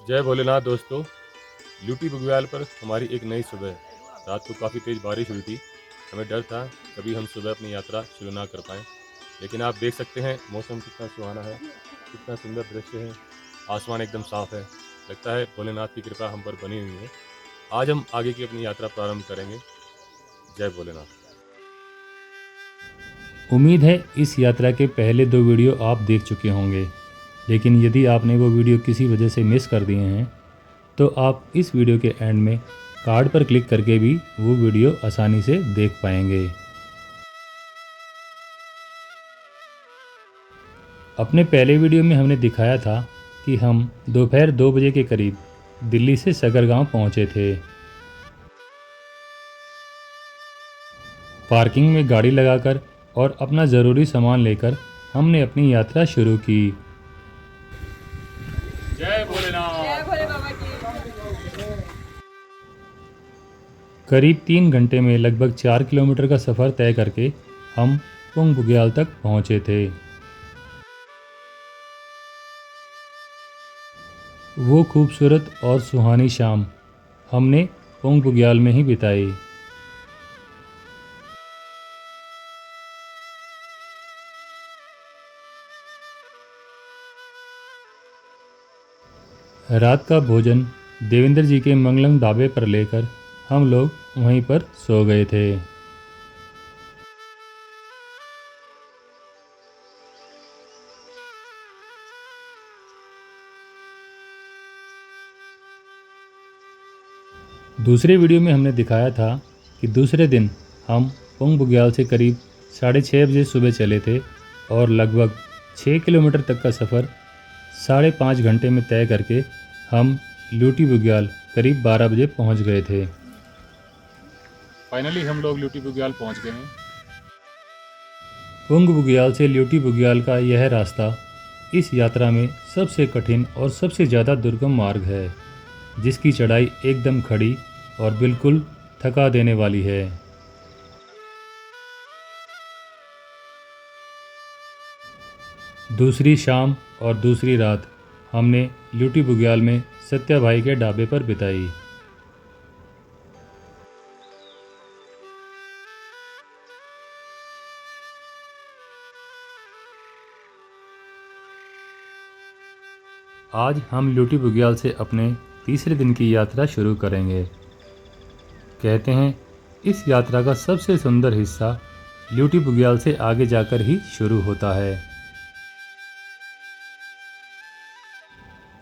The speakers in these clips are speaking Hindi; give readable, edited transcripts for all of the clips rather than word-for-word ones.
जय भोलेनाथ दोस्तों। ल्यूटी बुग्याल पर हमारी एक नई सुबह। रात को काफ़ी तेज़ बारिश हुई थी। हमें डर था कभी हम सुबह अपनी यात्रा शुरू ना कर पाएँ, लेकिन आप देख सकते हैं मौसम कितना सुहाना है, कितना सुंदर दृश्य है। आसमान एकदम साफ़ है। लगता है भोलेनाथ की कृपा हम पर बनी हुई है। आज हम आगे की अपनी यात्रा प्रारंभ करेंगे। जय भोलेनाथ। उम्मीद है इस यात्रा के पहले 2 वीडियो आप देख चुके होंगे, लेकिन यदि आपने वो वीडियो किसी वजह से मिस कर दिए हैं तो आप इस वीडियो के एंड में कार्ड पर क्लिक करके भी वो वीडियो आसानी से देख पाएंगे। अपने पहले वीडियो में हमने दिखाया था कि हम दोपहर 2 बजे के करीब दिल्ली से सगरगांव पहुंचे थे। पार्किंग में गाड़ी लगाकर और अपना ज़रूरी सामान लेकर हमने अपनी यात्रा शुरू की। जय भोलेनाथ। जय भोले बाबा की। करीब 3 घंटे में लगभग 4 किलोमीटर का सफ़र तय करके हम पुंग बुग्याल तक पहुँचे थे। वो खूबसूरत और सुहानी शाम हमने पुंग बुग्याल में ही बिताई। रात का भोजन देवेंद्र जी के मंगलम ढाबे पर लेकर हम लोग वहीं पर सो गए थे। दूसरे वीडियो में हमने दिखाया था कि दूसरे दिन हम पुंग बुग्याल से करीब 6:30 बजे सुबह चले थे और लगभग 6 किलोमीटर तक का सफ़र 5.5 घंटे में तय करके हम ल्यूटी बुग्याल करीब 12 बजे पहुंच गए थे। फाइनली हम लोग ल्यूटी बुग्याल पहुँच गए हैं। पुंग बुग्याल से ल्यूटी बुग्याल का यह रास्ता इस यात्रा में सबसे कठिन और सबसे ज़्यादा दुर्गम मार्ग है, जिसकी चढ़ाई एकदम खड़ी और बिल्कुल थका देने वाली है। दूसरी शाम और दूसरी रात हमने ल्यूटी बुग्याल में सत्या भाई के ढाबे पर बिताई। आज हम ल्यूटी बुग्याल से अपने तीसरे दिन की यात्रा शुरू करेंगे। कहते हैं इस यात्रा का सबसे सुंदर हिस्सा ल्यूटी बुग्याल से आगे जाकर ही शुरू होता है।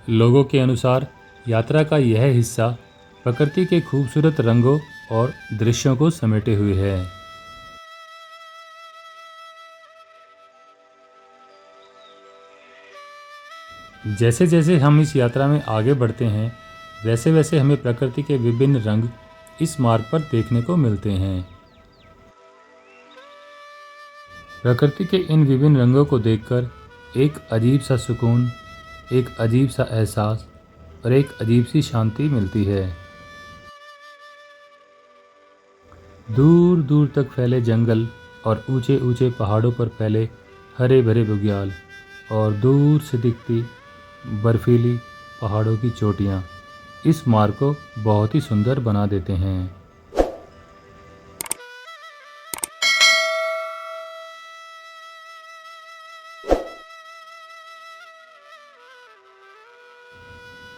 लोगों के अनुसार यात्रा का यह हिस्सा प्रकृति के खूबसूरत रंगों और दृश्यों को समेटे हुए है। जैसे जैसे हम इस यात्रा में आगे बढ़ते हैं, वैसे वैसे हमें प्रकृति के विभिन्न रंग इस मार्ग पर देखने को मिलते हैं। प्रकृति के इन विभिन्न रंगों को देखकर एक अजीब सा सुकून, एक अजीब सा एहसास और एक अजीब सी शांति मिलती है। दूर दूर तक फैले जंगल और ऊंचे ऊंचे पहाड़ों पर फैले हरे भरे बुग्याल और दूर से दिखती बर्फीली पहाड़ों की चोटियाँ इस मार्ग को बहुत ही सुंदर बना देते हैं।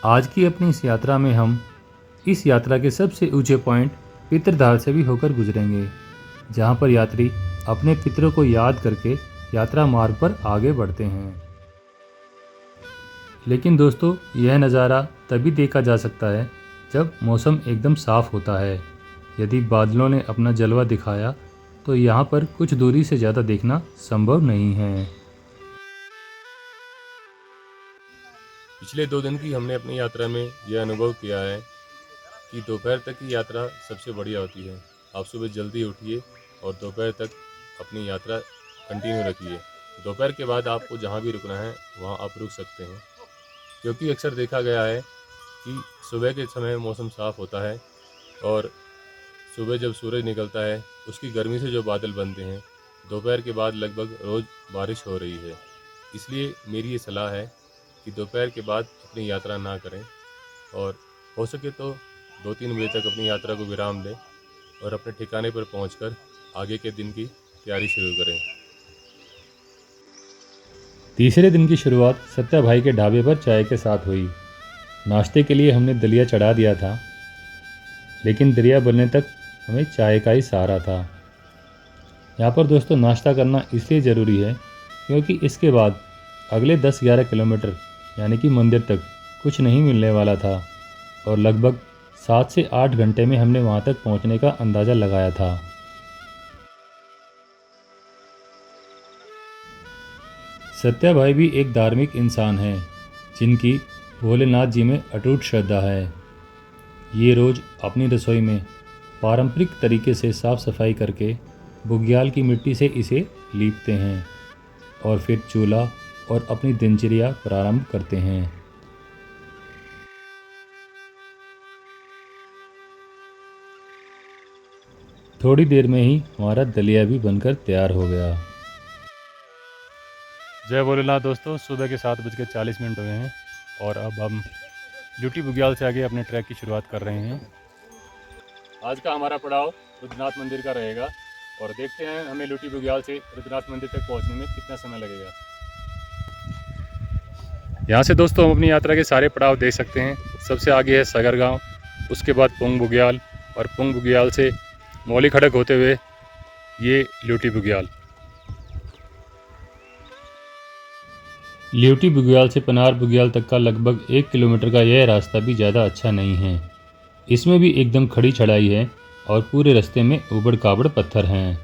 आज की अपनी इस यात्रा में हम इस यात्रा के सबसे ऊंचे पॉइंट पितरधार से भी होकर गुजरेंगे, जहां पर यात्री अपने पितरों को याद करके यात्रा मार्ग पर आगे बढ़ते हैं। लेकिन दोस्तों, यह नज़ारा तभी देखा जा सकता है जब मौसम एकदम साफ़ होता है। यदि बादलों ने अपना जलवा दिखाया तो यहाँ पर कुछ दूरी से ज़्यादा देखना संभव नहीं है। पिछले 2 दिन की हमने अपनी यात्रा में यह अनुभव किया है कि दोपहर तक की यात्रा सबसे बढ़िया होती है। आप सुबह जल्दी उठिए और दोपहर तक अपनी यात्रा कंटिन्यू रखिए। दोपहर के बाद आपको जहाँ भी रुकना है वहाँ आप रुक सकते हैं, क्योंकि अक्सर देखा गया है कि सुबह के समय मौसम साफ़ होता है और सुबह जब सूरज निकलता है उसकी गर्मी से जो बादल बनते हैं, दोपहर के बाद लगभग रोज़ बारिश हो रही है। इसलिए मेरी ये सलाह है कि दोपहर के बाद अपनी यात्रा ना करें। और हो सके तो 2-3 बजे तक अपनी यात्रा को विराम दें और अपने ठिकाने पर पहुंचकर आगे के दिन की तैयारी शुरू करें। तीसरे दिन की शुरुआत सत्या भाई के ढाबे पर चाय के साथ हुई। नाश्ते के लिए हमने दलिया चढ़ा दिया था, लेकिन दलिया बनने तक हमें चाय का ही सहारा था। यहाँ पर दोस्तों नाश्ता करना इसलिए ज़रूरी है क्योंकि इसके बाद अगले 10-11 किलोमीटर यानी कि मंदिर तक कुछ नहीं मिलने वाला था और लगभग 7 से 8 घंटे में हमने वहाँ तक पहुँचने का अंदाज़ा लगाया था। सत्या भाई भी एक धार्मिक इंसान हैं जिनकी भोलेनाथ जी में अटूट श्रद्धा है। ये रोज़ अपनी रसोई में पारंपरिक तरीके से साफ़ सफाई करके बुग्याल की मिट्टी से इसे लीपते हैं और फिर चूल्हा और अपनी दिनचर्या प्रारंभ करते हैं। थोड़ी देर में ही हमारा दलिया भी बनकर तैयार हो गया। जय भोलेनाथ दोस्तों, सुबह के 7:40 हो गए हैं और अब हम ड्यूटी बुग्याल से आगे अपने ट्रैक की शुरुआत कर रहे हैं। आज का हमारा पड़ाव रुद्रनाथ मंदिर का रहेगा और देखते हैं हमें लुटी बुग्याल से रुद्रनाथ मंदिर तक पहुंचने में कितना समय लगेगा। यहाँ से दोस्तों हम अपनी यात्रा के सारे पड़ाव देख सकते हैं। सबसे आगे है सगर गांव, उसके बाद पुंग बुग्याल और पुंग बुग्याल से मौली खड़क होते हुए ये ल्यूटी बुग्याल। ल्यूटी बुग्याल से पनार बुग्याल तक का लगभग 1 किलोमीटर का यह रास्ता भी ज़्यादा अच्छा नहीं है। इसमें भी एकदम खड़ी चढ़ाई है और पूरे रास्ते में ऊबड़ खाबड़ पत्थर हैं।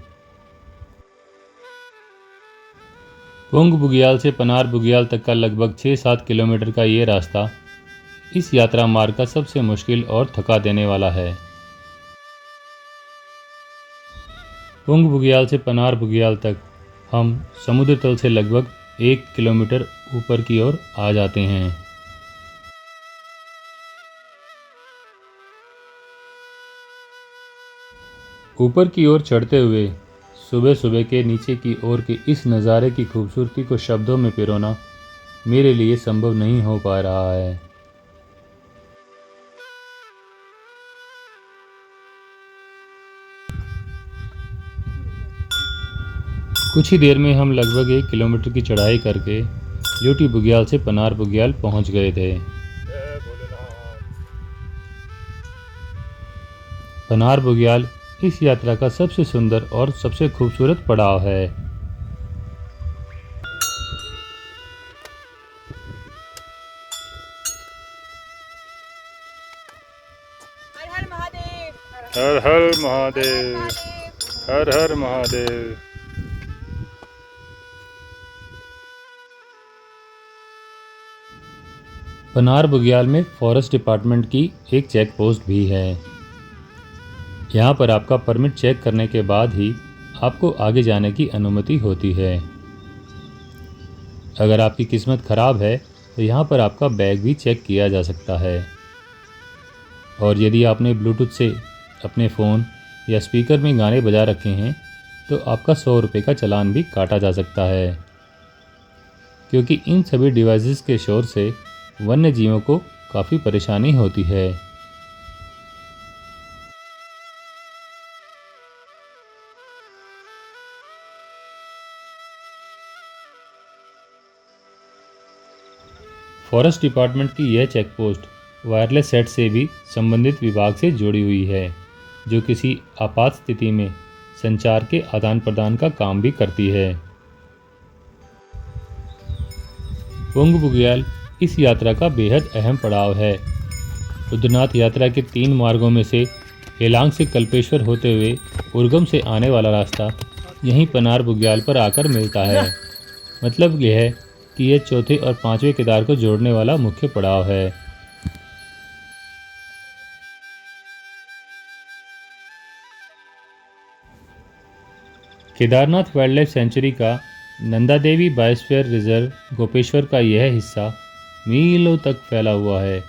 पुंग बुग्याल से पनार बुग्याल तक का लगभग 6-7 किलोमीटर का ये रास्ता इस यात्रा मार्ग का सबसे मुश्किल और थका देने वाला है। पुंग बुग्याल से पनार बुग्याल तक हम समुद्र तल से लगभग 1 किलोमीटर ऊपर की ओर आ जाते हैं। ऊपर की ओर चढ़ते हुए सुबह सुबह के नीचे की ओर के इस नज़ारे की खूबसूरती को शब्दों में पिरोना मेरे लिए संभव नहीं हो पा रहा है। कुछ ही देर में हम लगभग 1 किलोमीटर की चढ़ाई करके ल्यूटी बुग्याल से पनार बुग्याल पहुंच गए थे। पनार बुग्याल इस यात्रा का सबसे सुंदर और सबसे खूबसूरत पड़ाव है। हर हर महादेव। हर हर महादेव, हर हर महादेव। पनार बुग्याल में फॉरेस्ट डिपार्टमेंट की एक चेक पोस्ट भी है। यहाँ पर आपका परमिट चेक करने के बाद ही आपको आगे जाने की अनुमति होती है। अगर आपकी किस्मत ख़राब है तो यहाँ पर आपका बैग भी चेक किया जा सकता है और यदि आपने ब्लूटूथ से अपने फ़ोन या स्पीकर में गाने बजा रखे हैं तो आपका 100 रुपये का चालान भी काटा जा सकता है, क्योंकि इन सभी डिवाइसेस के शोर से वन्य जीवों को काफ़ी परेशानी होती है। फॉरेस्ट डिपार्टमेंट की यह चेक पोस्ट वायरलेस सेट से भी संबंधित विभाग से जुड़ी हुई है, जो किसी आपात स्थिति में संचार के आदान प्रदान का काम भी करती है। पुंग बुग्याल इस यात्रा का बेहद अहम पड़ाव है। रुद्रनाथ यात्रा के 3 मार्गों में से हेलांग से कल्पेश्वर होते हुए उर्गम से आने वाला रास्ता यहीं पनार बुग्याल पर आकर मिलता है। मतलब यह है कि यह चौथे और 5वें केदार को जोड़ने वाला मुख्य पड़ाव है। केदारनाथ वाइल्ड लाइफ सेंचुरी का नंदा देवी बायोस्फीयर रिजर्व गोपेश्वर का यह हिस्सा मीलों तक फैला हुआ है,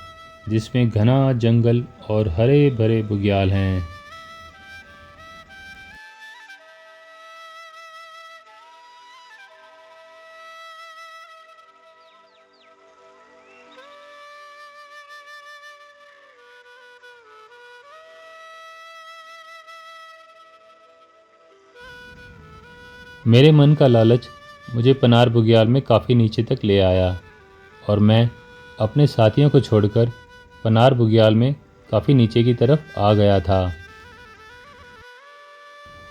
जिसमें घना जंगल और हरे भरे बुग्याल हैं। मेरे मन का लालच मुझे पनार बुग्याल में काफ़ी नीचे तक ले आया और मैं अपने साथियों को छोड़कर पनार बुग्याल में काफ़ी नीचे की तरफ आ गया था,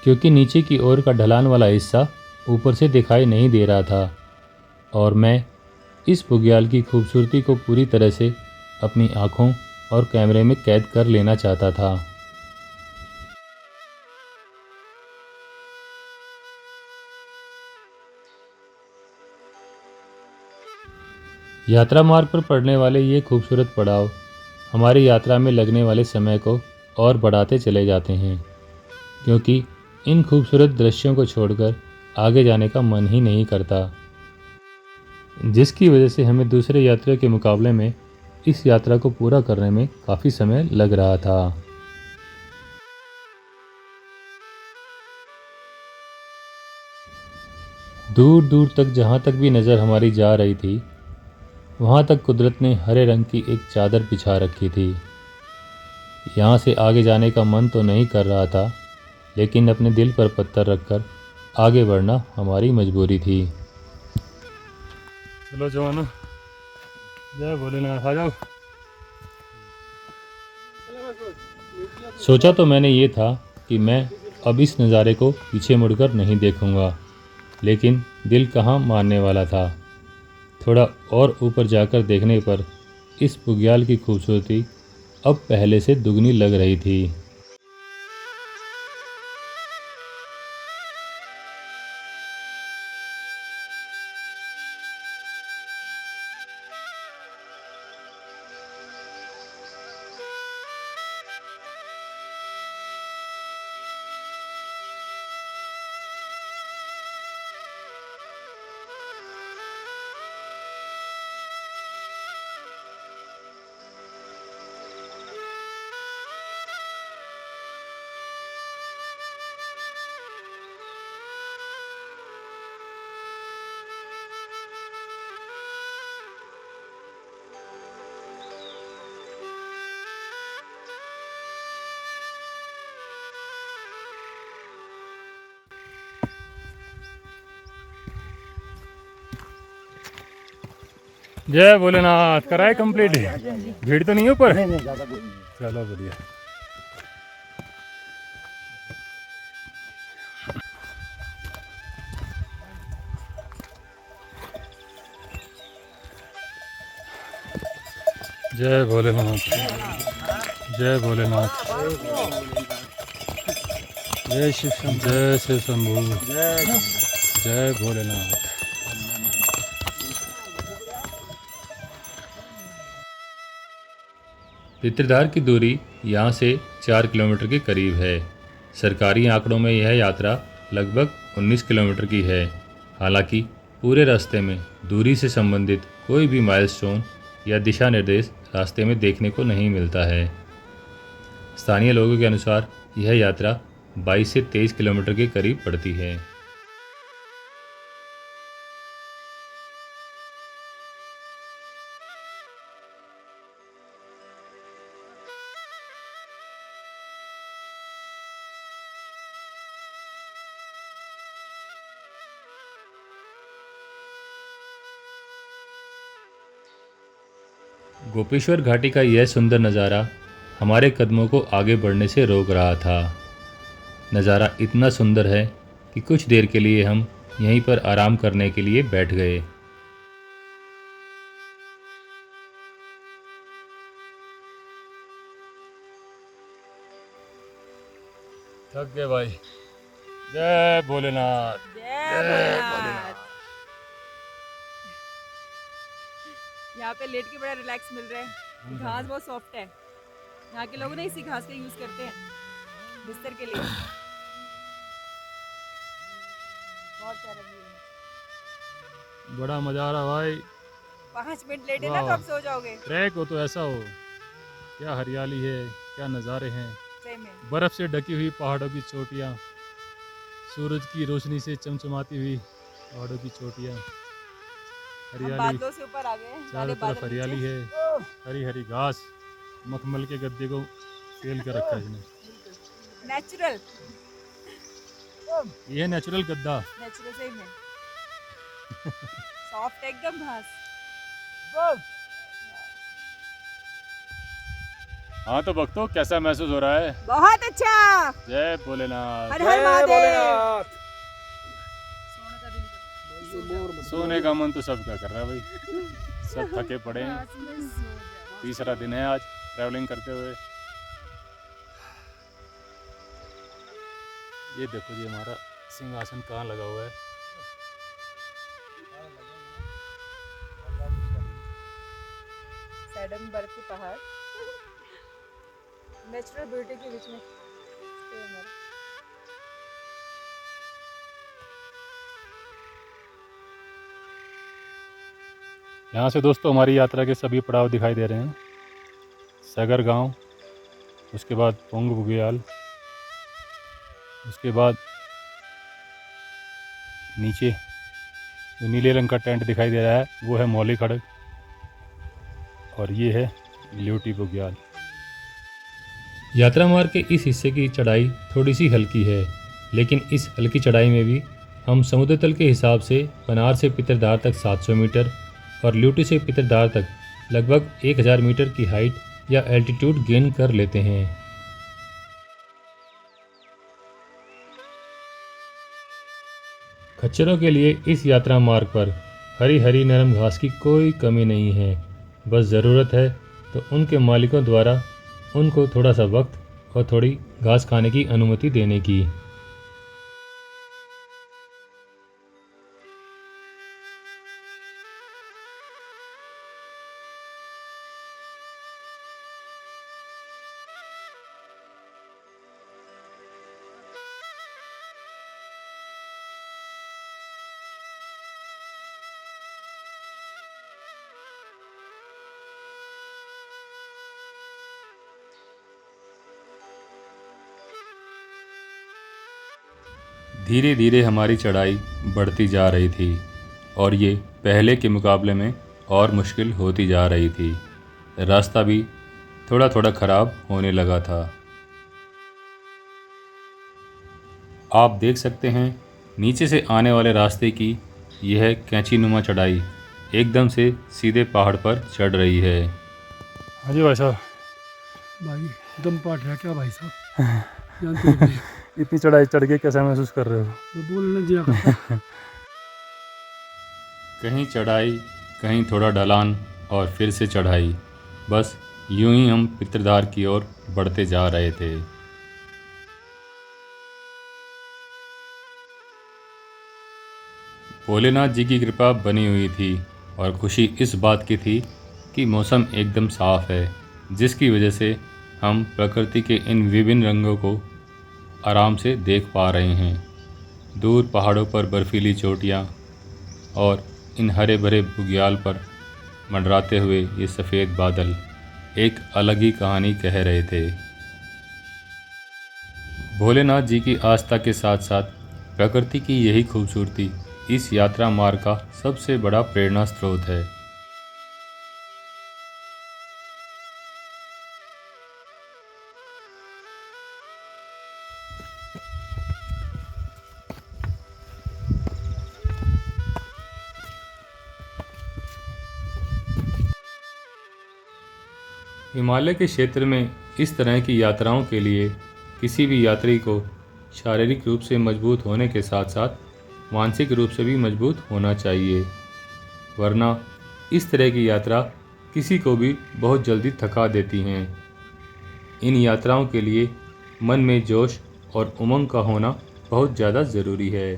क्योंकि नीचे की ओर का ढलान वाला हिस्सा ऊपर से दिखाई नहीं दे रहा था और मैं इस बुग्याल की खूबसूरती को पूरी तरह से अपनी आँखों और कैमरे में कैद कर लेना चाहता था। यात्रा मार्ग पर पड़ने वाले ये खूबसूरत पड़ाव हमारी यात्रा में लगने वाले समय को और बढ़ाते चले जाते हैं, क्योंकि इन खूबसूरत दृश्यों को छोड़कर आगे जाने का मन ही नहीं करता, जिसकी वजह से हमें दूसरे यात्रियों के मुकाबले में इस यात्रा को पूरा करने में काफ़ी समय लग रहा था। दूर दूर तक जहाँ तक भी नज़र हमारी जा रही थी, वहाँ तक कुदरत ने हरे रंग की एक चादर बिछा रखी थी। यहाँ से आगे जाने का मन तो नहीं कर रहा था, लेकिन अपने दिल पर पत्थर रखकर आगे बढ़ना हमारी मजबूरी थी। चलो जवानों, जय भोलेनाथ, आ जाओ। सोचा तो मैंने ये था कि मैं अब इस नज़ारे को पीछे मुड़कर नहीं देखूंगा, लेकिन दिल कहाँ मानने वाला था। थोड़ा और ऊपर जाकर देखने पर इस बुग्याल की खूबसूरती अब पहले से दुगनी लग रही थी। जय भोलेनाथ, कराए कंप्लीट? भीड़ तो नहीं है ऊपर? चलो बढ़िया। जय भोलेनाथ, जय भोलेनाथ, जय शिव शंभू, जय शिव शंभू, जय भोलेनाथ। पितृधार की दूरी यहाँ से 4 किलोमीटर के करीब है। सरकारी आंकड़ों में यह यात्रा लगभग 19 किलोमीटर की है। हालांकि पूरे रास्ते में दूरी से संबंधित कोई भी माइलस्टोन या दिशा निर्देश रास्ते में देखने को नहीं मिलता है। स्थानीय लोगों के अनुसार यह यात्रा 22 से 23 किलोमीटर के करीब पड़ती है। गोपेश्वर घाटी का यह सुंदर नज़ारा हमारे कदमों को आगे बढ़ने से रोक रहा था। नज़ारा इतना सुंदर है कि कुछ देर के लिए हम यहीं पर आराम करने के लिए बैठ गए। थक गए भाई। जय भोलेनाथ। जय भोलेनाथ। यहाँ पे लेट के बड़ा रिलैक्स मिल रहा है। घास बहुत सॉफ्ट है। यहाँ के लोग ना इसी घास का यूज करते हैं बिस्तर के लिए। बहुत प्यारा व्यू है। बड़ा मजा आ रहा भाई। 5 मिनट लेटे ना तो आप सो जाओगे। ट्रैक हो तो ऐसा हो, क्या हरियाली है, क्या नज़ारे हैं। सही में। बर्फ से ढकी हुई पहाड़ों की चोटियाँ, सूरज की रोशनी से चमचमाती हुई पहाड़ों की चोटियाँ, हम हरियाली बादलों से ऊपर आ गए हैं। चारों बादल तरफ हरियाली नीचे। है। हरी हरी घास, मखमल के गद्दे को फेल कर रखा है इसने। नेचुरल। ये है नेचुरल गद्दा। नेचुरल से है, सॉफ्ट एकदम घास। हाँ तो भक्तों, कैसा महसूस हो रहा है? बहुत अच्छा। जय भोलेनाथ। हर हर महादेव। सोने का दिल सोने का मन तो सबका कर रहा है भाई, सब थके पड़े हैं। तीसरा दिन है आज ट्रैवलिंग करते हुए। ये देखो जी हमारा सिंहासन कहाँ लगा हुआ है। सैडम बर्फ के पहाड़ नेचुरल ब्यूटी के बीच में stay हमारा। यहाँ से दोस्तों हमारी यात्रा के सभी पड़ाव दिखाई दे रहे हैं। सगर गांव, उसके बाद पोंग बुग्याल, उसके बाद नीचे जो नीले रंग का टेंट दिखाई दे रहा है वो है मौली खड़ग, और ये है ल्यूटी बुग्याल। यात्रा मार्ग के इस हिस्से की चढ़ाई थोड़ी सी हल्की है, लेकिन इस हल्की चढ़ाई में भी हम समुद्र तल के हिसाब से पनार से पितरदार तक 700 मीटर और ल्यूटी से पितरदार तक लगभग 1000 मीटर की हाइट या एल्टीट्यूड गेन कर लेते हैं। खच्चरों के लिए इस यात्रा मार्ग पर हरी हरी नरम घास की कोई कमी नहीं है। बस ज़रूरत है तो उनके मालिकों द्वारा उनको थोड़ा सा वक्त और थोड़ी घास खाने की अनुमति देने की। धीरे धीरे हमारी चढ़ाई बढ़ती जा रही थी और ये पहले के मुकाबले में और मुश्किल होती जा रही थी। रास्ता भी थोड़ा थोड़ा ख़राब होने लगा था। आप देख सकते हैं नीचे से आने वाले रास्ते की यह कैंचीनुमा चढ़ाई एकदम से सीधे पहाड़ पर चढ़ रही है। हाँ जी भाई साहब। भाई दम पाट रहा क्या भाई साहब, जानते हो भाई, इतनी चढ़ाई चढ़ के कैसा महसूस कर रहे हो? मैं बोलना दिया करता। कहीं चढ़ाई, कहीं थोड़ा ढलान और फिर से चढ़ाई। बस यूं ही हम पितरदार की ओर बढ़ते जा रहे थे। भोलेनाथ जी की कृपा बनी हुई थी और खुशी इस बात की थी कि मौसम एकदम साफ है, जिसकी वजह से हम प्रकृति के इन विभिन्न रंगों को आराम से देख पा रहे हैं। दूर पहाड़ों पर बर्फीली चोटियाँ और इन हरे भरे बुग्याल पर मंडराते हुए ये सफ़ेद बादल एक अलग ही कहानी कह रहे थे। भोलेनाथ जी की आस्था के साथ साथ प्रकृति की यही खूबसूरती इस यात्रा मार्ग का सबसे बड़ा प्रेरणा स्रोत है। हिमालय के क्षेत्र में इस तरह की यात्राओं के लिए किसी भी यात्री को शारीरिक रूप से मजबूत होने के साथ साथ मानसिक रूप से भी मजबूत होना चाहिए, वरना इस तरह की यात्रा किसी को भी बहुत जल्दी थका देती हैं। इन यात्राओं के लिए मन में जोश और उमंग का होना बहुत ज़्यादा ज़रूरी है।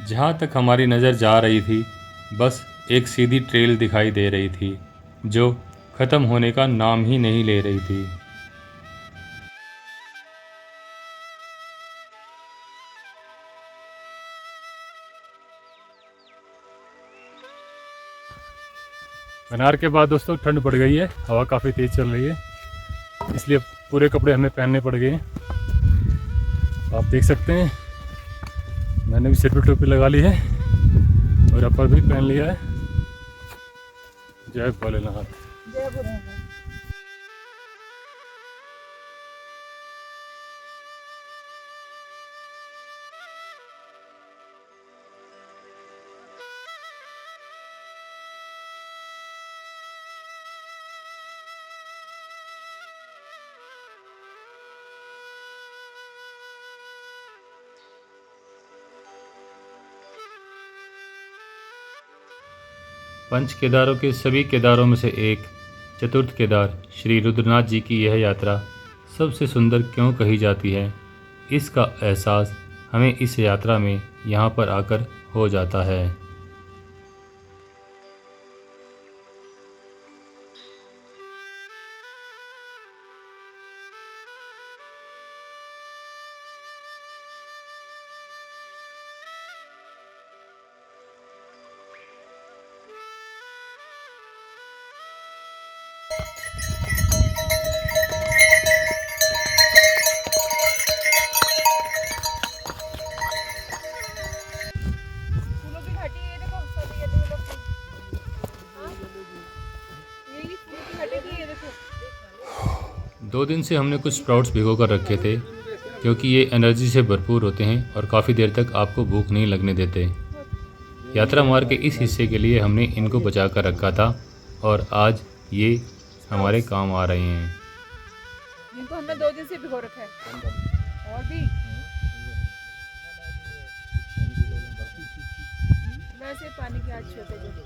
जहाँ तक हमारी नज़र जा रही थी, बस एक सीधी ट्रेल दिखाई दे रही थी जो ख़त्म होने का नाम ही नहीं ले रही थी। बनार के बाद दोस्तों ठंड बढ़ गई है, हवा काफ़ी तेज़ चल रही है, इसलिए पूरे कपड़े हमें पहनने पड़ गए हैं। आप देख सकते हैं मैंने भी सिर पे टोपी लगा ली है और अपर भी पहन लिया है। जय भोलेनाथ। जय भोलेनाथ। पंच केदारों के सभी केदारों में से एक चतुर्थ केदार श्री रुद्रनाथ जी की यह यात्रा सबसे सुंदर क्यों कही जाती है, इसका एहसास हमें इस यात्रा में यहाँ पर आकर हो जाता है। फूलों की घाटी है, ये देखो सब ये देखो लोग। हाँ? यही फूलों की घाटी थी, ये देखो। 2 दिन से हमने कुछ स्प्राउट्स भिगो कर रखे थे क्योंकि ये एनर्जी से भरपूर होते हैं और काफ़ी देर तक आपको भूख नहीं लगने देते। यात्रा मार्ग के इस हिस्से के लिए हमने इनको बचा कर रखा था और आज ये हमारे काम आ रहे हैं। इनको हमने 2 दिन से भिगो रखा है। और भी वैसे पानी के हाथ छोटे जो।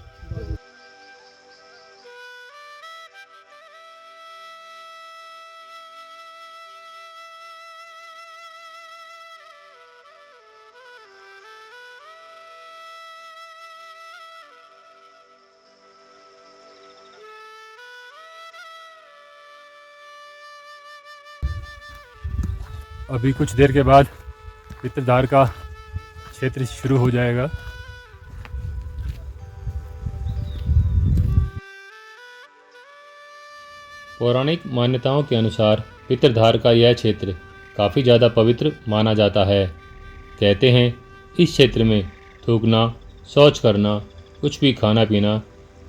अभी कुछ देर के बाद पितरधार का क्षेत्र शुरू हो जाएगा। पौराणिक मान्यताओं के अनुसार पितरधार का यह क्षेत्र काफ़ी ज़्यादा पवित्र माना जाता है। कहते हैं इस क्षेत्र में थूकना, शौच करना, कुछ भी खाना पीना,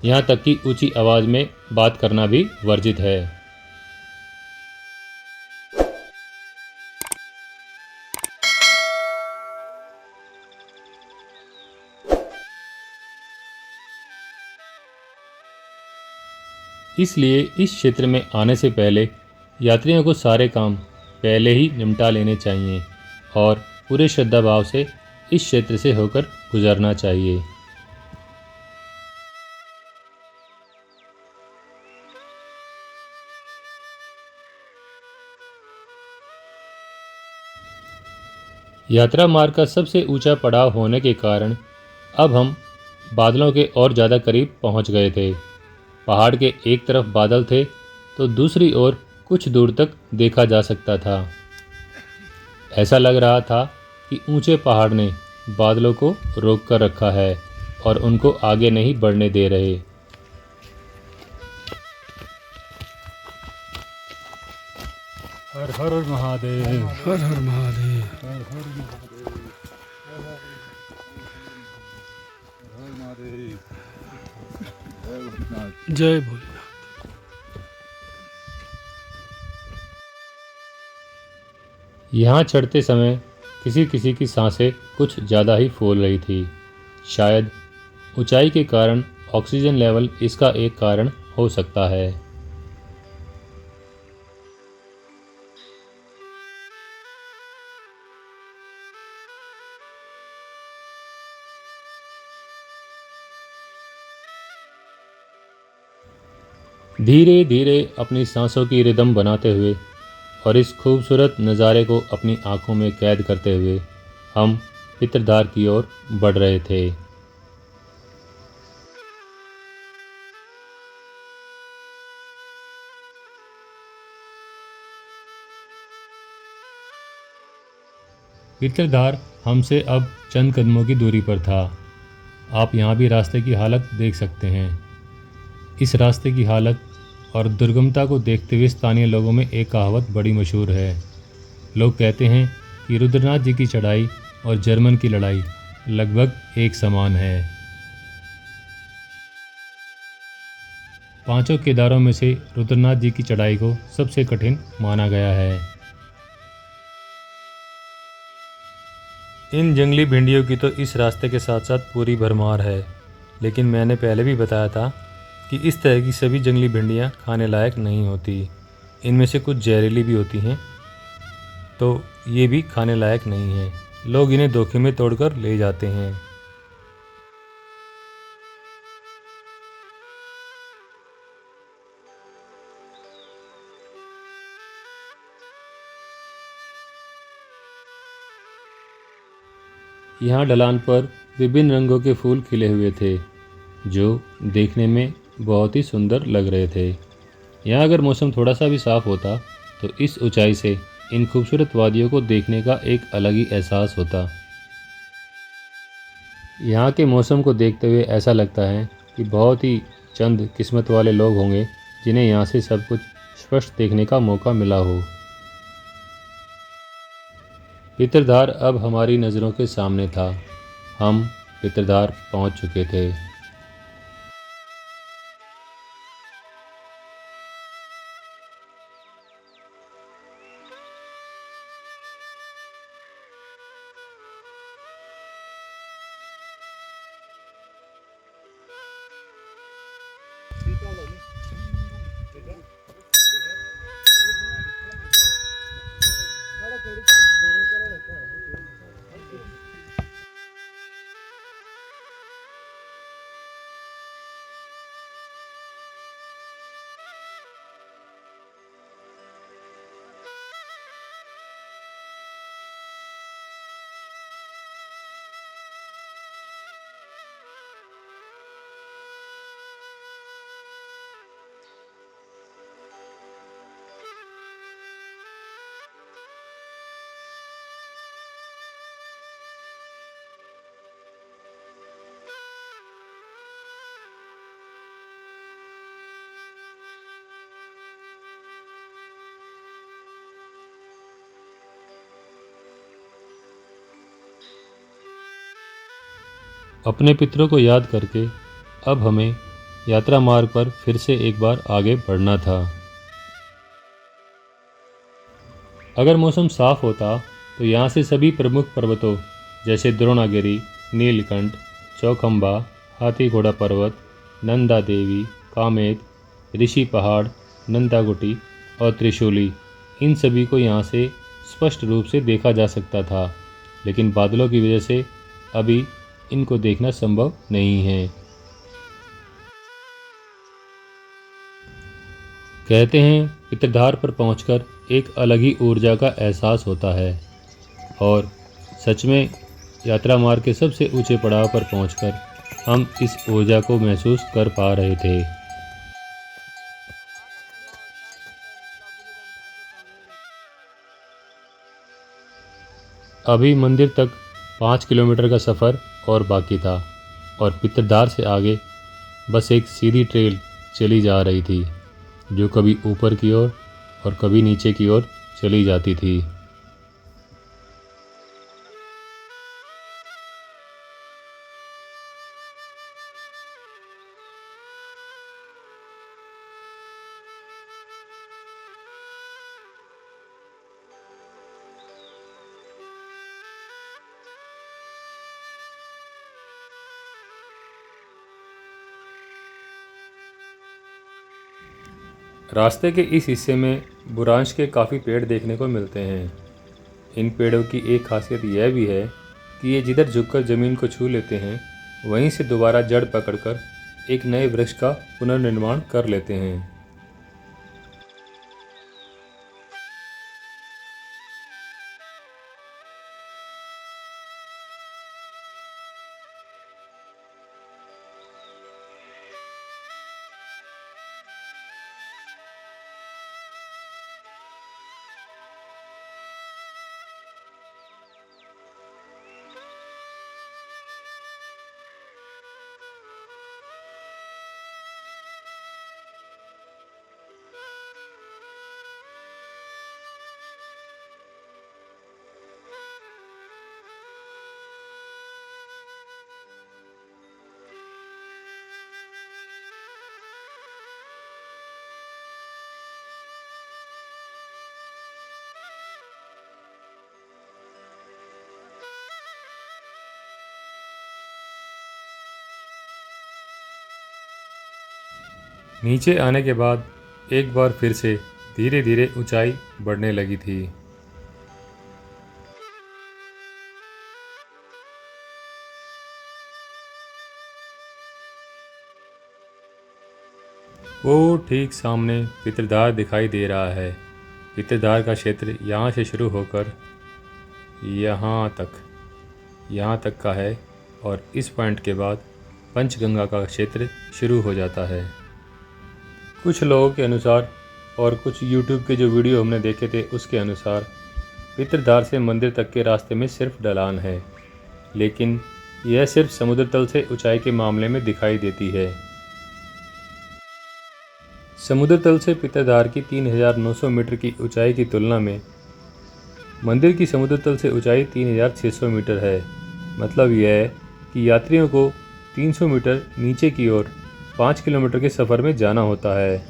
यहाँ तक कि ऊंची आवाज़ में बात करना भी वर्जित है। इसलिए इस क्षेत्र में आने से पहले यात्रियों को सारे काम पहले ही निपटा लेने चाहिए और पूरे श्रद्धा भाव से इस क्षेत्र से होकर गुजरना चाहिए। यात्रा मार्ग का सबसे ऊंचा पड़ाव होने के कारण अब हम बादलों के और ज़्यादा करीब पहुंच गए थे। पहाड़ के एक तरफ बादल थे तो दूसरी ओर कुछ दूर तक देखा जा सकता था। ऐसा लग रहा था कि ऊंचे पहाड़ ने बादलों को रोक कर रखा है और उनको आगे नहीं बढ़ने दे रहे। हर हर महादेव। हर हर महादेव। हर हर महादेव। जय भोलेनाथ। यहाँ चढ़ते समय किसी किसी की सांसें कुछ ज़्यादा ही फूल रही थी। शायद ऊंचाई के कारण ऑक्सीजन लेवल इसका एक कारण हो सकता है। धीरे धीरे अपनी सांसों की रिदम बनाते हुए और इस खूबसूरत नज़ारे को अपनी आंखों में कैद करते हुए हम पितरधार की ओर बढ़ रहे थे। पितरधार हमसे अब चंद कदमों की दूरी पर था। आप यहाँ भी रास्ते की हालत देख सकते हैं। इस रास्ते की हालत और दुर्गमता को देखते हुए स्थानीय लोगों में एक कहावत बड़ी मशहूर है। लोग कहते हैं कि रुद्रनाथ जी की चढ़ाई और जर्मन की लड़ाई लगभग एक समान है। पांचों केदारों में से रुद्रनाथ जी की चढ़ाई को सबसे कठिन माना गया है। इन जंगली भिंडियों की तो इस रास्ते के साथ साथ पूरी भरमार है, लेकिन मैंने पहले भी बताया था कि इस तरह की सभी जंगली भिंडियाँ खाने लायक नहीं होती। इनमें से कुछ जहरीली भी होती हैं, तो ये भी खाने लायक नहीं है। लोग इन्हें धोखे में तोड़कर ले जाते हैं। यहाँ ढलान पर विभिन्न रंगों के फूल खिले हुए थे, जो देखने में बहुत ही सुंदर लग रहे थे। यहाँ अगर मौसम थोड़ा सा भी साफ होता तो इस ऊंचाई से इन खूबसूरत वादियों को देखने का एक अलग ही एहसास होता। यहाँ के मौसम को देखते हुए ऐसा लगता है कि बहुत ही चंद किस्मत वाले लोग होंगे जिन्हें यहाँ से सब कुछ स्पष्ट देखने का मौका मिला हो। पितरधार अब हमारी नज़रों के सामने था। हम पितरधार पहुँच चुके थे। अपने पितरों को याद करके अब हमें यात्रा मार्ग पर फिर से एक बार आगे बढ़ना था। अगर मौसम साफ होता तो यहाँ से सभी प्रमुख पर्वतों जैसे द्रोणागिरी, नीलकंठ, चौखंबा, हाथी घोड़ा पर्वत, नंदा देवी, कामेत, ऋषि पहाड़, नंदागुटी और त्रिशूली, इन सभी को यहाँ से स्पष्ट रूप से देखा जा सकता था, लेकिन बादलों की वजह से अभी इनको देखना संभव नहीं है। कहते हैं पितरधार पर पहुंचकर एक अलग ही ऊर्जा का एहसास होता है, और सच में यात्रा मार्ग के सबसे ऊंचे पड़ाव पर पहुंचकर हम इस ऊर्जा को महसूस कर पा रहे थे। अभी मंदिर तक 5 किलोमीटर का सफ़र और बाकी था, और पितरधार से आगे बस एक सीधी ट्रेल चली जा रही थी, जो कभी ऊपर की ओर और कभी नीचे की ओर चली जाती थी। रास्ते के इस हिस्से में बुरांश के काफ़ी पेड़ देखने को मिलते हैं। इन पेड़ों की एक खासियत यह भी है कि ये जिधर झुककर ज़मीन को छू लेते हैं, वहीं से दोबारा जड़ पकड़कर एक नए वृक्ष का पुनर्निर्माण कर लेते हैं। नीचे आने के बाद एक बार फिर से धीरे धीरे ऊंचाई बढ़ने लगी थी। वो ठीक सामने पितरदार दिखाई दे रहा है। पितरदार का क्षेत्र यहाँ से शुरू होकर यहाँ तक का है और इस पॉइंट के बाद पंचगंगा का क्षेत्र शुरू हो जाता है। कुछ लोगों के अनुसार और कुछ YouTube के जो वीडियो हमने देखे थे उसके अनुसार पितरदार से मंदिर तक के रास्ते में सिर्फ ढलान है, लेकिन यह सिर्फ समुद्र तल से ऊंचाई के मामले में दिखाई देती है। समुद्र तल से पितरदार की 3900 मीटर की ऊंचाई की तुलना में मंदिर की समुद्र तल से ऊंचाई 3600 मीटर है। मतलब यह है कि यात्रियों को 300 मीटर नीचे की ओर 5 किलोमीटर के सफ़र में जाना होता है।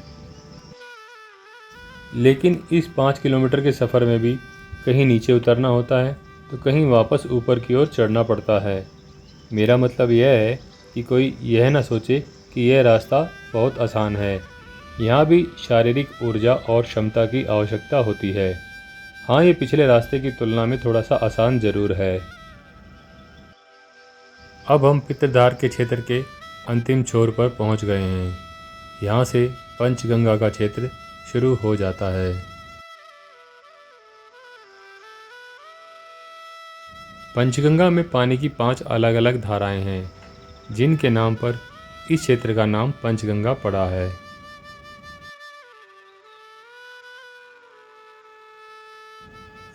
लेकिन इस 5 किलोमीटर के सफ़र में भी कहीं नीचे उतरना होता है तो कहीं वापस ऊपर की ओर चढ़ना पड़ता है। मेरा मतलब यह है कि कोई यह ना सोचे कि यह रास्ता बहुत आसान है। यहाँ भी शारीरिक ऊर्जा और क्षमता की आवश्यकता होती है। हाँ, ये पिछले रास्ते की तुलना में थोड़ा सा आसान ज़रूर है। अब हम पितरदार के क्षेत्र के अंतिम छोर पर पहुँच गए हैं। यहाँ से पंचगंगा का क्षेत्र शुरू हो जाता है। पंचगंगा में पानी की 5 अलग अलग धाराएं हैं, जिनके नाम पर इस क्षेत्र का नाम पंचगंगा पड़ा है।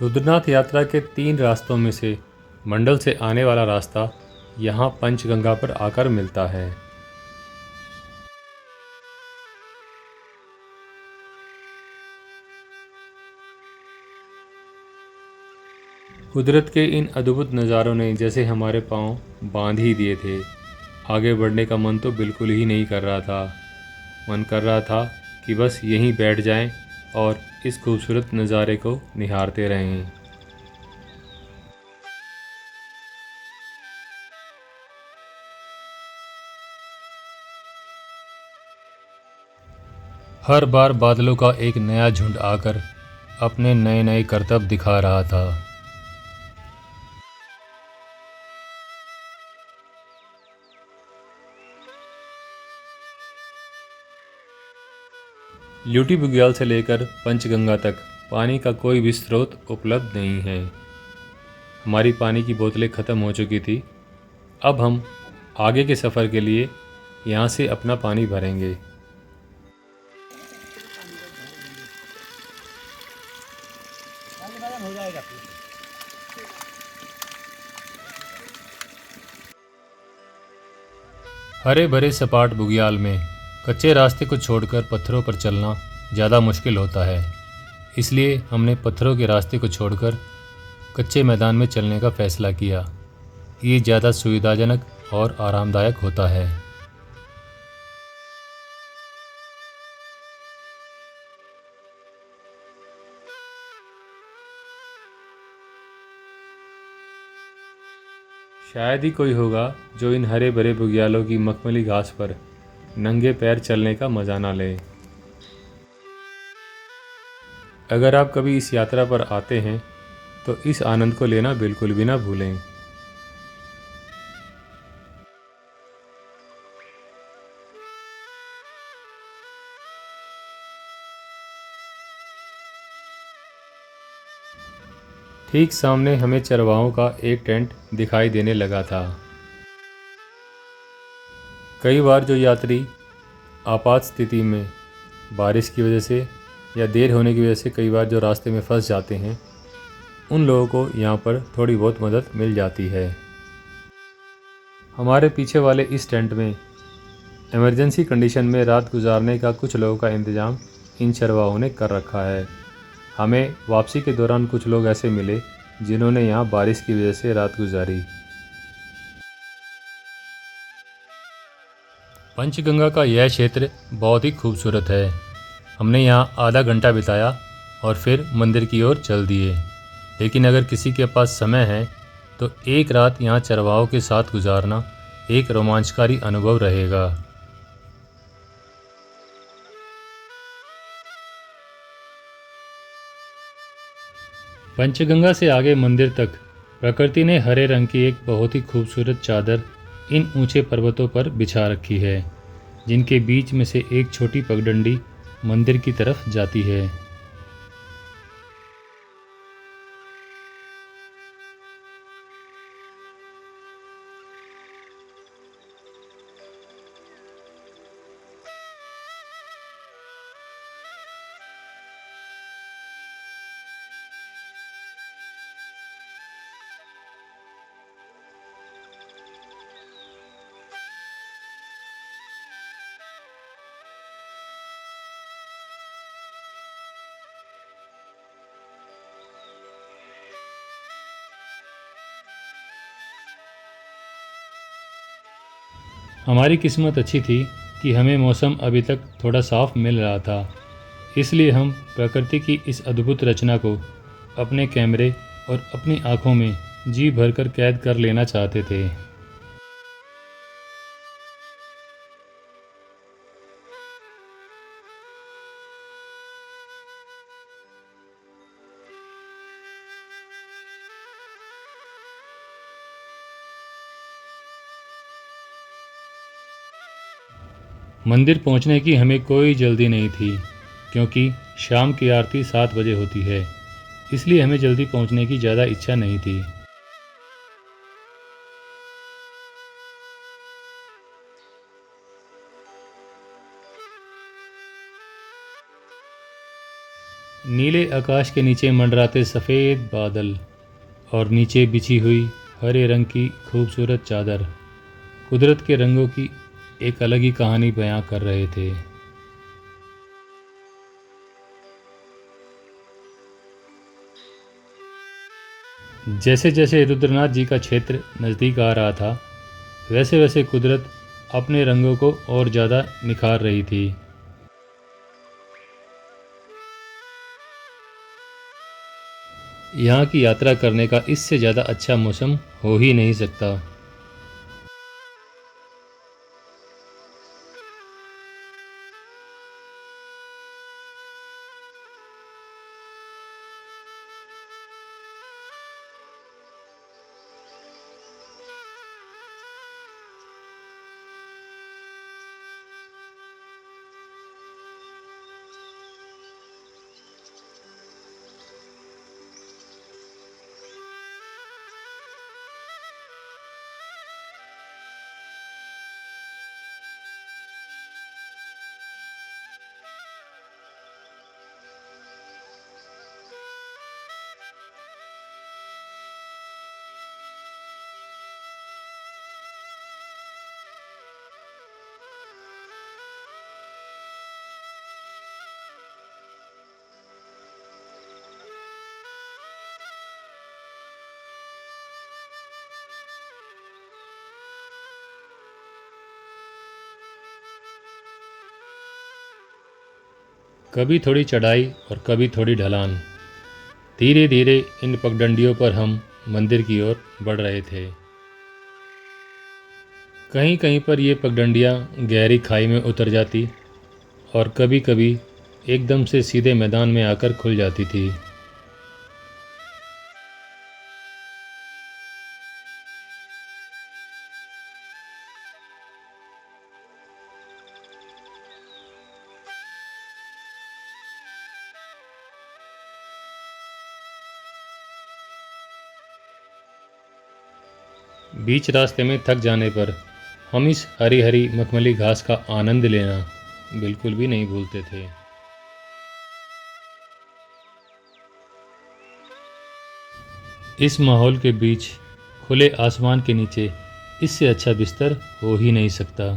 रुद्रनाथ यात्रा के 3 रास्तों में से मंडल से आने वाला रास्ता यहाँ पंचगंगा पर आकर मिलता है। कुदरत के इन अद्भुत नज़ारों ने जैसे हमारे पांव बांध ही दिए थे। आगे बढ़ने का मन तो बिल्कुल ही नहीं कर रहा था। मन कर रहा था कि बस यहीं बैठ जाएं और इस खूबसूरत नज़ारे को निहारते रहें। हर बार बादलों का एक नया झुंड आकर अपने नए नए करतब दिखा रहा था। ल्यूटी बुग्याल से लेकर पंचगंगा तक पानी का कोई भी स्रोत उपलब्ध नहीं है। हमारी पानी की बोतलें ख़त्म हो चुकी थी। अब हम आगे के सफ़र के लिए यहाँ से अपना पानी भरेंगे। हरे भरे सपाट बुग्याल में कच्चे रास्ते को छोड़कर पत्थरों पर चलना ज़्यादा मुश्किल होता है। इसलिए हमने पत्थरों के रास्ते को छोड़कर कच्चे मैदान में चलने का फ़ैसला किया। ये ज़्यादा सुविधाजनक और आरामदायक होता है। शायद ही कोई होगा जो इन हरे भरे बुग्यालों की मखमली घास पर नंगे पैर चलने का मज़ा ना ले। अगर आप कभी इस यात्रा पर आते हैं तो इस आनंद को लेना बिल्कुल भी ना भूलें। ठीक सामने हमें चरवाहों का एक टेंट दिखाई देने लगा था। कई बार जो यात्री आपात स्थिति में बारिश की वजह से या देर होने की वजह से कई बार जो रास्ते में फंस जाते हैं, उन लोगों को यहाँ पर थोड़ी बहुत मदद मिल जाती है। हमारे पीछे वाले इस टेंट में इमरजेंसी कंडीशन में रात गुजारने का कुछ लोगों का इंतज़ाम इन चरवाहों ने कर रखा है। हमें वापसी के दौरान कुछ लोग ऐसे मिले जिन्होंने यहाँ बारिश की वजह से रात गुजारी। पंचगंगा का यह क्षेत्र बहुत ही खूबसूरत है। हमने यहाँ आधा घंटा बिताया और फिर मंदिर की ओर चल दिए। लेकिन अगर किसी के पास समय है तो एक रात यहाँ चरवाहों के साथ गुजारना एक रोमांचकारी अनुभव रहेगा। पंचगंगा से आगे मंदिर तक प्रकृति ने हरे रंग की एक बहुत ही खूबसूरत चादर इन ऊंचे पर्वतों पर बिछा रखी है, जिनके बीच में से एक छोटी पगडंडी मंदिर की तरफ जाती है। हमारी किस्मत अच्छी थी कि हमें मौसम अभी तक थोड़ा साफ मिल रहा था, इसलिए हम प्रकृति की इस अद्भुत रचना को अपने कैमरे और अपनी आँखों में जी भरकर कैद कर लेना चाहते थे। मंदिर पहुंचने की हमें कोई जल्दी नहीं थी, क्योंकि शाम की आरती 7 बजे होती है, इसलिए हमें जल्दी पहुंचने की ज़्यादा इच्छा नहीं थी। नीले आकाश के नीचे मंडराते सफ़ेद बादल और नीचे बिछी हुई हरे रंग की खूबसूरत चादर कुदरत के रंगों की एक अलग ही कहानी बयां कर रहे थे। जैसे जैसे रुद्रनाथ जी का क्षेत्र नज़दीक आ रहा था, वैसे वैसे कुदरत अपने रंगों को और ज़्यादा निखार रही थी। यहाँ की यात्रा करने का इससे ज़्यादा अच्छा मौसम हो ही नहीं सकता। कभी थोड़ी चढ़ाई और कभी थोड़ी ढलान। धीरे धीरे इन पगडंडियों पर हम मंदिर की ओर बढ़ रहे थे। कहीं कहीं पर ये पगडंडियाँ गहरी खाई में उतर जाती और कभी कभी एकदम से सीधे मैदान में आकर खुल जाती थी। बीच रास्ते में थक जाने पर हम इस हरी हरी मखमली घास का आनंद लेना बिल्कुल भी नहीं भूलते थे। इस माहौल के बीच खुले आसमान के नीचे इससे अच्छा बिस्तर हो ही नहीं सकता।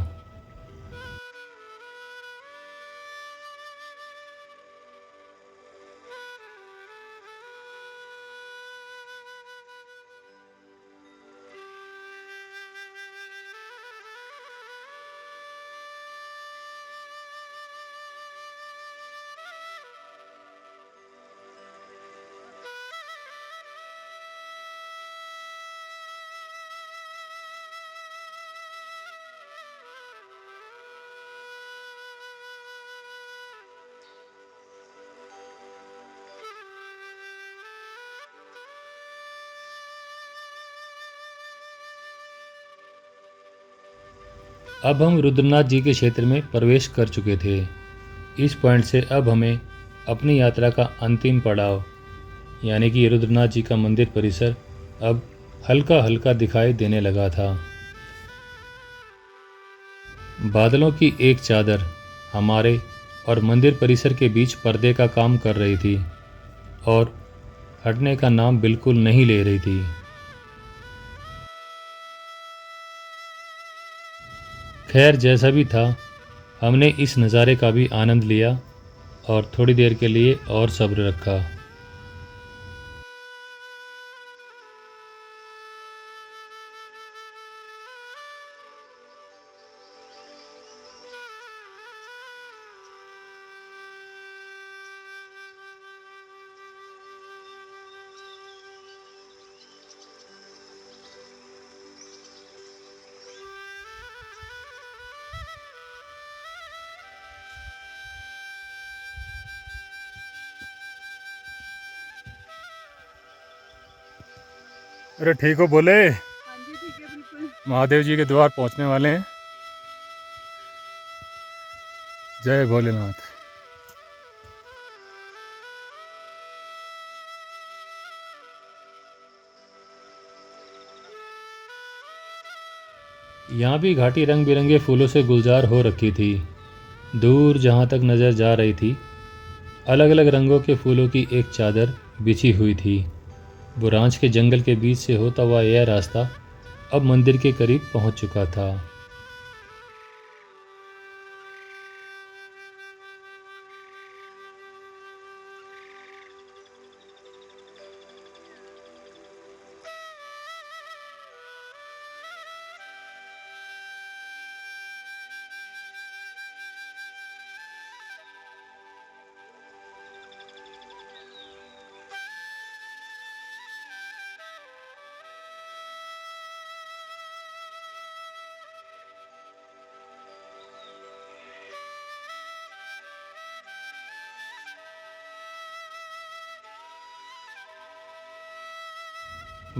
अब हम रुद्रनाथ जी के क्षेत्र में प्रवेश कर चुके थे। इस पॉइंट से अब हमें अपनी यात्रा का अंतिम पड़ाव यानी कि रुद्रनाथ जी का मंदिर परिसर अब हल्का हल्का दिखाई देने लगा था। बादलों की एक चादर हमारे और मंदिर परिसर के बीच पर्दे का काम कर रही थी और हटने का नाम बिल्कुल नहीं ले रही थी। खैर जैसा भी था, हमने इस नज़ारे का भी आनंद लिया और थोड़ी देर के लिए और सब्र रखा। अरे ठीक हो बोले, हाँ जी ठीक है बिल्कुल। महादेव जी के द्वार पहुंचने वाले हैं। जय भोलेनाथ। यहाँ भी घाटी रंग बिरंगे फूलों से गुलजार हो रखी थी। दूर जहाँ तक नज़र जा रही थी, अलग अलग रंगों के फूलों की एक चादर बिछी हुई थी। बुरांच के जंगल के बीच से होता हुआ यह रास्ता अब मंदिर के करीब पहुँच चुका था।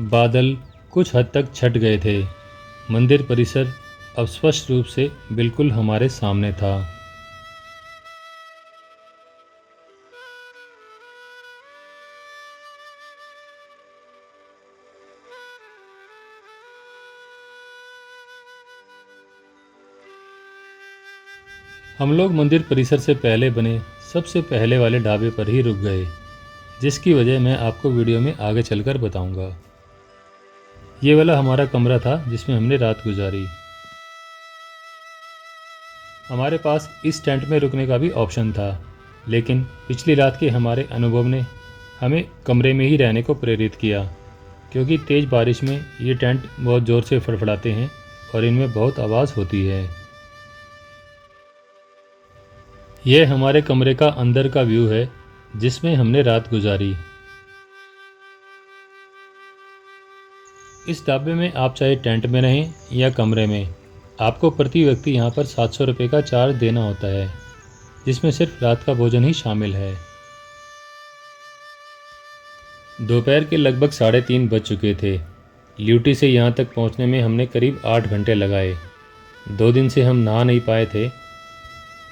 बादल कुछ हद तक छट गए थे। मंदिर परिसर अब स्पष्ट रूप से बिल्कुल हमारे सामने था। हम लोग मंदिर परिसर से पहले बने सबसे पहले वाले ढाबे पर ही रुक गए, जिसकी वजह मैं आपको वीडियो में आगे चलकर बताऊंगा। ये वाला हमारा कमरा था जिसमें हमने रात गुजारी। हमारे पास इस टेंट में रुकने का भी ऑप्शन था, लेकिन पिछली रात के हमारे अनुभव ने हमें कमरे में ही रहने को प्रेरित किया, क्योंकि तेज़ बारिश में ये टेंट बहुत ज़ोर से फड़फड़ाते हैं और इनमें बहुत आवाज़ होती है। यह हमारे कमरे का अंदर का व्यू है जिसमें हमने रात गुजारी। इस ढाबे में आप चाहे टेंट में रहें या कमरे में, आपको प्रति व्यक्ति यहाँ पर 700 रुपये का चार्ज देना होता है, जिसमें सिर्फ रात का भोजन ही शामिल है। दोपहर के लगभग 3:30 बज चुके थे। ल्यूटी से यहाँ तक पहुँचने में हमने करीब 8 घंटे लगाए। 2 दिन से हम नहा नहीं पाए थे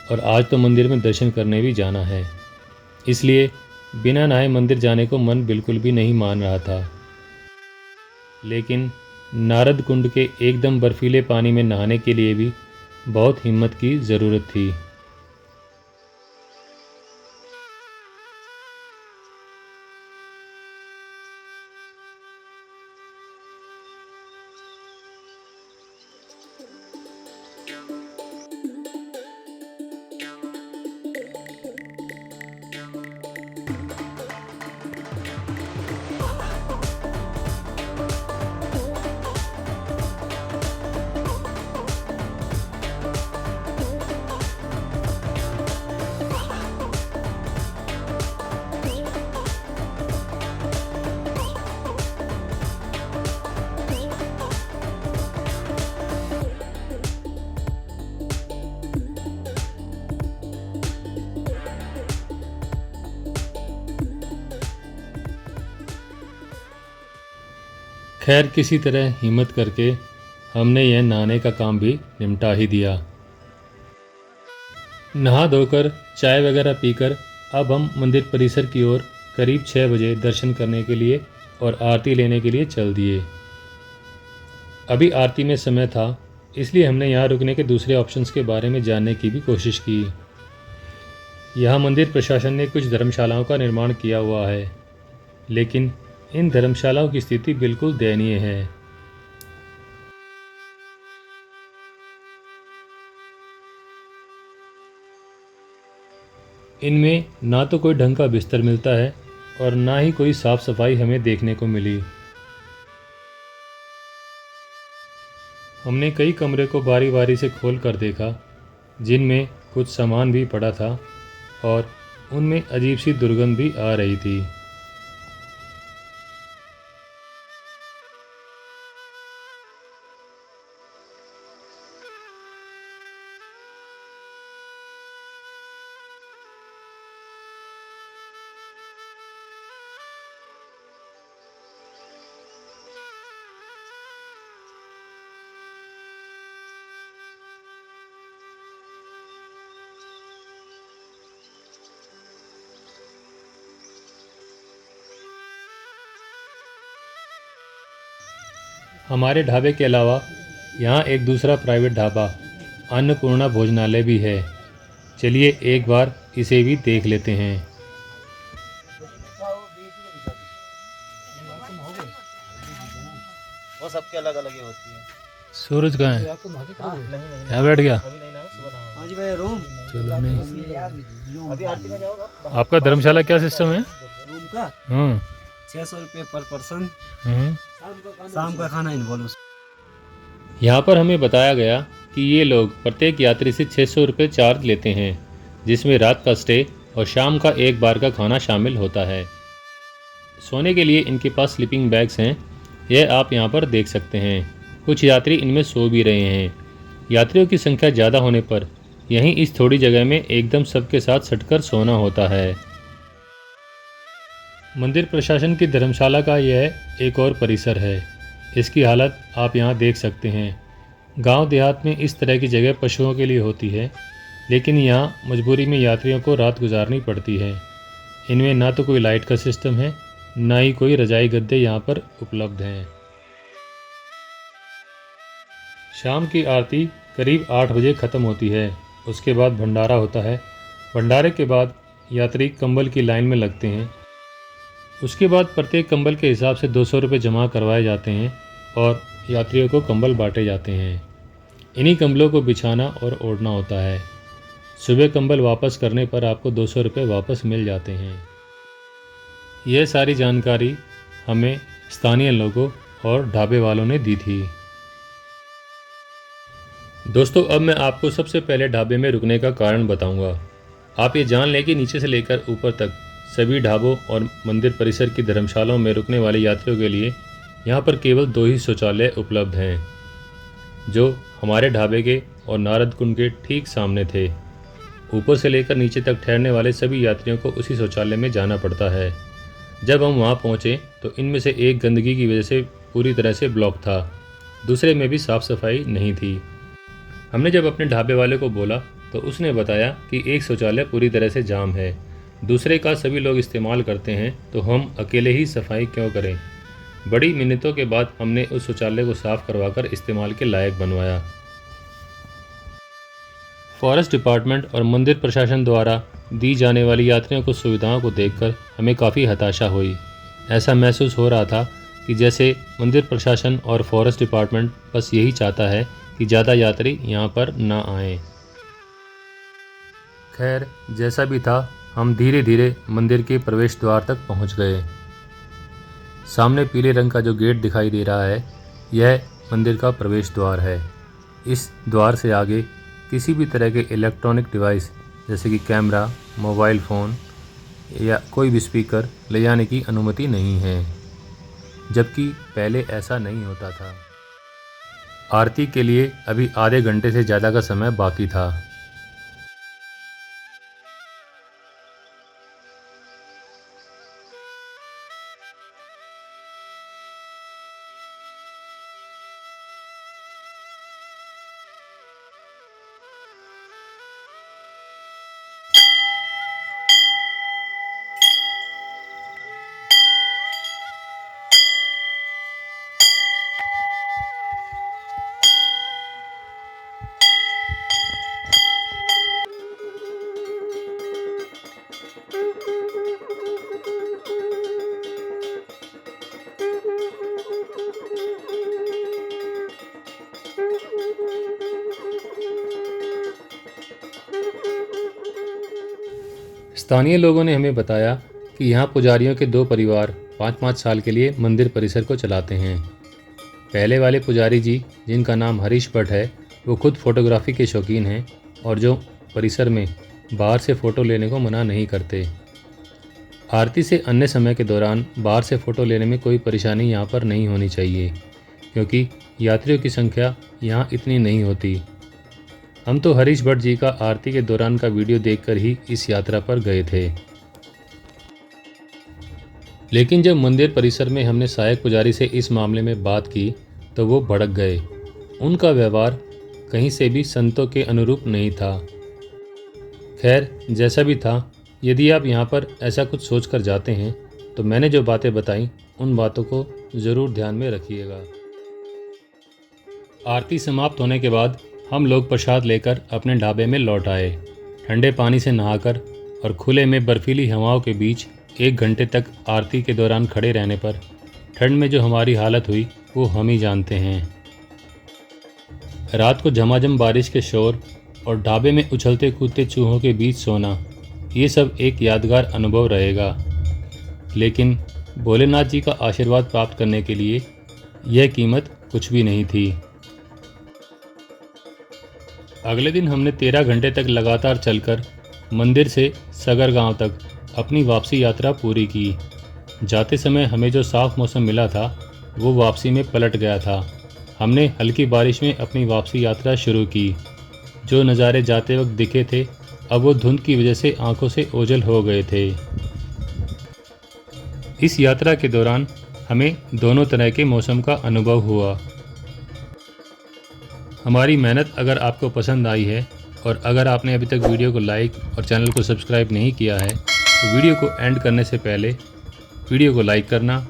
और आज तो मंदिर में दर्शन करने भी जाना है, इसलिए बिना नहाए मंदिर जाने को मन बिल्कुल भी नहीं मान रहा था। लेकिन नारद कुंड के एकदम बर्फीले पानी में नहाने के लिए भी बहुत हिम्मत की ज़रूरत थी। खैर किसी तरह हिम्मत करके हमने यह नहाने का काम भी निपटा ही दिया। नहा धोकर चाय वगैरह पीकर अब हम मंदिर परिसर की ओर करीब 6 बजे दर्शन करने के लिए और आरती लेने के लिए चल दिए। अभी आरती में समय था, इसलिए हमने यहाँ रुकने के दूसरे ऑप्शंस के बारे में जानने की भी कोशिश की। यहाँ मंदिर प्रशासन ने कुछ धर्मशालाओं का निर्माण किया हुआ है, लेकिन इन धर्मशालाओं की स्थिति बिल्कुल दयनीय है। इनमें ना तो कोई ढंग का बिस्तर मिलता है और ना ही कोई साफ सफाई हमें देखने को मिली। हमने कई कमरे को बारी बारी से खोल कर देखा, जिनमें कुछ सामान भी पड़ा था और उनमें अजीब सी दुर्गंध भी आ रही थी। हमारे ढाबे के अलावा यहाँ एक दूसरा प्राइवेट ढाबा अन्नपूर्णा भोजनालय भी है। चलिए एक बार इसे भी देख लेते हैं। वो सबके अलग अलग ही होती है। सूरज कहाँ है? यहाँ बैठ गया। हाँ जी भाई, रूम चलो नहीं। अभी आरती में जाओ। आपका धर्मशाला क्या सिस्टम है? रूम का 600 रुपये पर पर्सन, शाम का खाना इन्वॉल्व। यहाँ पर हमें बताया गया कि ये लोग प्रत्येक यात्री से 600 रुपये चार्ज लेते हैं, जिसमें रात का स्टे और शाम का एक बार का खाना शामिल होता है। सोने के लिए इनके पास स्लीपिंग बैग्स हैं, यह आप यहाँ पर देख सकते हैं। कुछ यात्री इनमें सो भी रहे हैं। यात्रियों की संख्या ज़्यादा होने पर यहीं इस थोड़ी जगह में एकदम सबके साथ सटकर सोना होता है। मंदिर प्रशासन की धर्मशाला का यह एक और परिसर है। इसकी हालत आप यहाँ देख सकते हैं। गांव देहात में इस तरह की जगह पशुओं के लिए होती है, लेकिन यहाँ मजबूरी में यात्रियों को रात गुजारनी पड़ती है। इनमें ना तो कोई लाइट का सिस्टम है, ना ही कोई रजाई गद्दे यहाँ पर उपलब्ध हैं। शाम की आरती करीब 8 बजे ख़त्म होती है। उसके बाद भंडारा होता है। भंडारे के बाद यात्री कंबल की लाइन में लगते हैं। उसके बाद प्रत्येक कंबल के हिसाब से 200 रुपये जमा करवाए जाते हैं और यात्रियों को कंबल बांटे जाते हैं। इन्हीं कंबलों को बिछाना और ओढ़ना होता है। सुबह कंबल वापस करने पर आपको 200 रुपये वापस मिल जाते हैं। यह सारी जानकारी हमें स्थानीय लोगों और ढाबे वालों ने दी थी। दोस्तों, अब मैं आपको सबसे पहले ढाबे में रुकने का कारण बताऊंगा। आप ये जान लें कि नीचे से लेकर ऊपर तक सभी ढाबों और मंदिर परिसर की धर्मशालाओं में रुकने वाले यात्रियों के लिए यहाँ पर केवल 2 ही शौचालय उपलब्ध हैं, जो हमारे ढाबे के और नारद कुंड के ठीक सामने थे। ऊपर से लेकर नीचे तक ठहरने वाले सभी यात्रियों को उसी शौचालय में जाना पड़ता है। जब हम वहाँ पहुँचे तो इनमें से एक गंदगी की वजह से पूरी तरह से ब्लॉक था, दूसरे में भी साफ़ सफाई नहीं थी। हमने जब अपने ढाबे वाले को बोला तो उसने बताया कि एक शौचालय पूरी तरह से जाम है, दूसरे का सभी लोग इस्तेमाल करते हैं, तो हम अकेले ही सफाई क्यों करें। बड़ी मिन्नतों के बाद हमने उस शौचालय को साफ करवाकर इस्तेमाल के लायक बनवाया। फॉरेस्ट डिपार्टमेंट और मंदिर प्रशासन द्वारा दी जाने वाली यात्रियों को सुविधाओं को देखकर हमें काफ़ी हताशा हुई। ऐसा महसूस हो रहा था कि जैसे मंदिर प्रशासन और फॉरेस्ट डिपार्टमेंट बस यही चाहता है कि ज़्यादा यात्री यहाँ पर ना आएं। खैर, जैसा भी था, हम धीरे धीरे मंदिर के प्रवेश द्वार तक पहुँच गए। सामने पीले रंग का जो गेट दिखाई दे रहा है, यह मंदिर का प्रवेश द्वार है। इस द्वार से आगे किसी भी तरह के इलेक्ट्रॉनिक डिवाइस जैसे कि कैमरा, मोबाइल फ़ोन या कोई भी स्पीकर ले जाने की अनुमति नहीं है, जबकि पहले ऐसा नहीं होता था। आरती के लिए अभी आधे घंटे से ज़्यादा का समय बाकी था। स्थानीय लोगों ने हमें बताया कि यहाँ पुजारियों के 2 परिवार 5-5 साल के लिए मंदिर परिसर को चलाते हैं। पहले वाले पुजारी जी, जिनका नाम हरीश भट्ट है, वो खुद फोटोग्राफी के शौकीन हैं और जो परिसर में बाहर से फ़ोटो लेने को मना नहीं करते। आरती से अन्य समय के दौरान बाहर से फ़ोटो लेने में कोई परेशानी यहाँ पर नहीं होनी चाहिए, क्योंकि यात्रियों की संख्या यहाँ इतनी नहीं होती। हम तो हरीश भट्ट जी का आरती के दौरान का वीडियो देखकर ही इस यात्रा पर गए थे। लेकिन जब मंदिर परिसर में हमने सहायक पुजारी से इस मामले में बात की तो वो भड़क गए। उनका व्यवहार कहीं से भी संतों के अनुरूप नहीं था। खैर, जैसा भी था, यदि आप यहाँ पर ऐसा कुछ सोचकर जाते हैं तो मैंने जो बातें बताई उन बातों को ज़रूर ध्यान में रखिएगा। आरती समाप्त होने के बाद हम लोग प्रसाद लेकर अपने ढाबे में लौट आए। ठंडे पानी से नहाकर और खुले में बर्फीली हवाओं के बीच 1 घंटे तक आरती के दौरान खड़े रहने पर ठंड में जो हमारी हालत हुई वो हम ही जानते हैं। रात को झमाझम बारिश के शोर और ढाबे में उछलते कूदते चूहों के बीच सोना, ये सब एक यादगार अनुभव रहेगा। लेकिन भोलेनाथ जी का आशीर्वाद प्राप्त करने के लिए यह कीमत कुछ भी नहीं थी। अगले दिन हमने 13 घंटे तक लगातार चलकर मंदिर से सगर गांव तक अपनी वापसी यात्रा पूरी की। जाते समय हमें जो साफ मौसम मिला था वो वापसी में पलट गया था। हमने हल्की बारिश में अपनी वापसी यात्रा शुरू की। जो नज़ारे जाते वक्त दिखे थे अब वो धुंध की वजह से आंखों से ओझल हो गए थे। इस यात्रा के दौरान हमें दोनों तरह के मौसम का अनुभव हुआ। हमारी मेहनत अगर आपको पसंद आई है और अगर आपने अभी तक वीडियो को लाइक और चैनल को सब्सक्राइब नहीं किया है तो वीडियो को एंड करने से पहले वीडियो को लाइक करना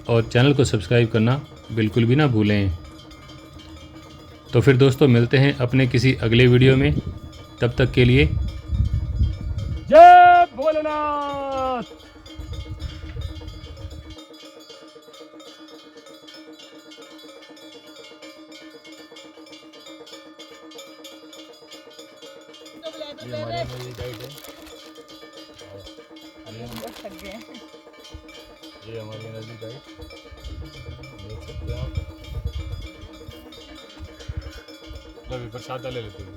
और चैनल को सब्सक्राइब करना बिल्कुल भी ना भूलें। तो फिर दोस्तों, मिलते हैं अपने किसी अगले वीडियो में। तब तक के लिए जय भोलेनाथ। ये हमारी एनर्जी डाइट है। थक गए हैं। ये हमारी एनर्जी डाइट देख सकते हैं आप। प्रसाद ले लेते हैं।